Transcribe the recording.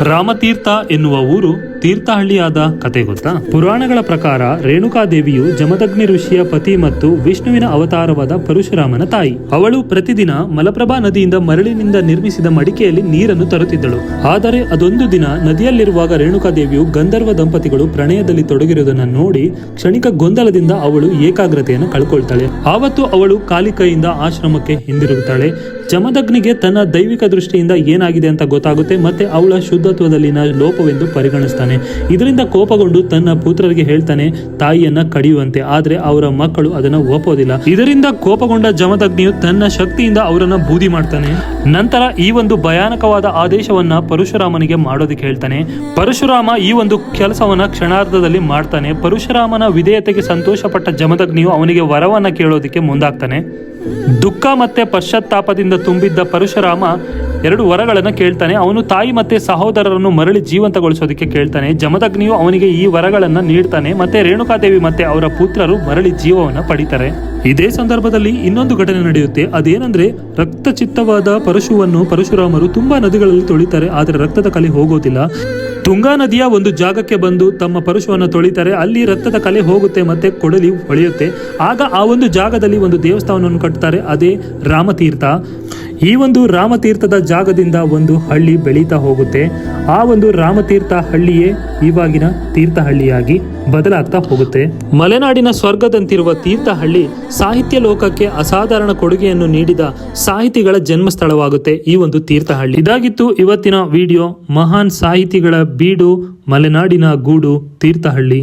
ರಾಮತೀರ್ಥ ಎನ್ನುವ ಊರು ತೀರ್ಥಹಳ್ಳಿಯಾದ ಕತೆ ಗೊತ್ತಾ? ಪುರಾಣಗಳ ಪ್ರಕಾರ ರೇಣುಕಾದೇವಿಯು ಜಮದಗ್ನಿ ಋಷಿಯ ಪತಿ ಮತ್ತು ವಿಷ್ಣುವಿನ ಅವತಾರವಾದ ಪರಶುರಾಮನ ತಾಯಿ. ಅವಳು ಪ್ರತಿದಿನ ಮಲಪ್ರಭಾ ನದಿಯಿಂದ ಮರಳಿನಿಂದ ನಿರ್ಮಿಸಿದ ಮಡಿಕೆಯಲ್ಲಿ ನೀರನ್ನು ತರುತ್ತಿದ್ದಳು. ಆದರೆ ಅದೊಂದು ದಿನ ನದಿಯಲ್ಲಿರುವಾಗ ರೇಣುಕಾದೇವಿಯು ಗಂಧರ್ವ ದಂಪತಿಗಳು ಪ್ರಣಯದಲ್ಲಿ ತೊಡಗಿರುವುದನ್ನು ನೋಡಿ ಕ್ಷಣಿಕ ಗೊಂದಲದಿಂದ ಅವಳು ಏಕಾಗ್ರತೆಯನ್ನು ಕಳ್ಕೊಳ್ತಾಳೆ. ಆವತ್ತು ಅವಳು ಖಾಲಿ ಕೈಯಿಂದ ಆಶ್ರಮಕ್ಕೆ ಹಿಂದಿರುಗುತ್ತಾಳೆ. ಜಮದಗ್ನಿಗೆ ತನ್ನ ದೈವಿಕ ದೃಷ್ಟಿಯಿಂದ ಏನಾಗಿದೆ ಅಂತ ಗೊತ್ತಾಗುತ್ತೆ ಮತ್ತೆ ಅವಳ ಶುದ್ಧತ್ವದಲ್ಲಿನ ಲೋಪವೆಂದು ಪರಿಗಣಿಸ್ತಾನೆ. ಇದರಿಂದ ಕೋಪಗೊಂಡು ತನ್ನ ಪುತ್ರರಿಗೆ ಹೇಳ್ತಾನೆ ತಾಯಿಯನ್ನ ಕಡಿಯುವಂತೆ. ಆದ್ರೆ ಅವರ ಮಕ್ಕಳು ಅದನ್ನ ಒಪ್ಪೋದಿಲ್ಲ. ಇದರಿಂದ ಕೋಪಗೊಂಡ ಜಮದಗ್ನಿಯು ತನ್ನ ಶಕ್ತಿಯಿಂದ ಅವರನ್ನ ಬೂದಿ ಮಾಡ್ತಾನೆ. ನಂತರ ಈ ಒಂದು ಭಯಾನಕವಾದ ಆದೇಶವನ್ನ ಪರಶುರಾಮನಿಗೆ ಮಾಡೋದಕ್ಕೆ ಹೇಳ್ತಾನೆ. ಪರಶುರಾಮ ಈ ಒಂದು ಕೆಲಸವನ್ನ ಕ್ಷಣಾರ್ಧದಲ್ಲಿ ಮಾಡ್ತಾನೆ. ಪರಶುರಾಮನ ವಿಧೇಯತೆಗೆ ಸಂತೋಷಪಟ್ಟ ಜಮದಗ್ನಿಯು ಅವನಿಗೆ ವರವನ್ನ ಕೇಳೋದಕ್ಕೆ ಮುಂದಾಗ್ತಾನೆ. ದುಃಖ ಮತ್ತೆ ಪಶ್ಚಾತ್ತಾಪದಿಂದ ತುಂಬಿದ್ದ ಪರಶುರಾಮ 2 ವರಗಳನ್ನು ಕೇಳ್ತಾನೆ. ಅವನು ತಾಯಿ ಮತ್ತೆ ಸಹೋದರರನ್ನು ಮರಳಿ ಜೀವಂತಗೊಳಿಸೋದಕ್ಕೆ ಕೇಳ್ತಾನೆ. ಜಮದಗ್ನಿಯು ಅವನಿಗೆ ಈ ವರಗಳನ್ನ ನೀಡ್ತಾನೆ. ಮತ್ತೆ ರೇಣುಕಾದೇವಿ ಮತ್ತೆ ಅವರ ಪುತ್ರರು ಮರಳಿ ಜೀವವನ್ನ ಪಡಿತಾರೆ. ಇದೇ ಸಂದರ್ಭದಲ್ಲಿ ಇನ್ನೊಂದು ಘಟನೆ ನಡೆಯುತ್ತೆ. ಅದೇನಂದ್ರೆ ರಕ್ತಚಿತ್ತವಾದ ಪರಶುವನ್ನು ಪರಶುರಾಮರು ತುಂಬಾ ನದಿಗಳಲ್ಲಿ ತೊಳಿತಾರೆ. ಆದರೆ ರಕ್ತದ ಕಲೆ ಹೋಗೋದಿಲ್ಲ. ತುಂಗಾ ನದಿಯ ಒಂದು ಜಾಗಕ್ಕೆ ಬಂದು ತಮ್ಮ ಪರಶುವನ್ನು ತೊಳಿತಾರೆ. ಅಲ್ಲಿ ರಕ್ತದ ಕಲೆ ಹೋಗುತ್ತೆ ಮತ್ತೆ ಕೊಡಲಿ ಹೊಳೆಯುತ್ತೆ. ಆಗ ಆ ಒಂದು ಜಾಗದಲ್ಲಿ ಒಂದು ದೇವಸ್ಥಾನವನ್ನು ಕಟ್ಟುತ್ತಾರೆ. ಅದೇ ರಾಮತೀರ್ಥ. ಈ ಒಂದು ರಾಮತೀರ್ಥದ ಜಾಗದಿಂದ ಒಂದು ಹಳ್ಳಿ ಬೆಳೀತಾ ಹೋಗುತ್ತೆ. ಆ ಒಂದು ರಾಮತೀರ್ಥ ಹಳ್ಳಿಯೇ ಇವಾಗಿನ ತೀರ್ಥಹಳ್ಳಿಯಾಗಿ ಬದಲಾಗ್ತಾ ಹೋಗುತ್ತೆ. ಮಲೆನಾಡಿನ ಸ್ವರ್ಗದಂತಿರುವ ತೀರ್ಥಹಳ್ಳಿ ಸಾಹಿತ್ಯ ಲೋಕಕ್ಕೆ ಅಸಾಧಾರಣ ಕೊಡುಗೆಯನ್ನು ನೀಡಿದ ಸಾಹಿತಿಗಳ ಜನ್ಮಸ್ಥಳವಾಗುತ್ತೆ ಈ ಒಂದು ತೀರ್ಥಹಳ್ಳಿ. ಇದಾಗಿತ್ತು ಇವತ್ತಿನ ವಿಡಿಯೋ. ಮಹಾನ್ ಸಾಹಿತಿಗಳ ಬೀಡು, ಮಲೆನಾಡಿನ ಗೂಡು ತೀರ್ಥಹಳ್ಳಿ.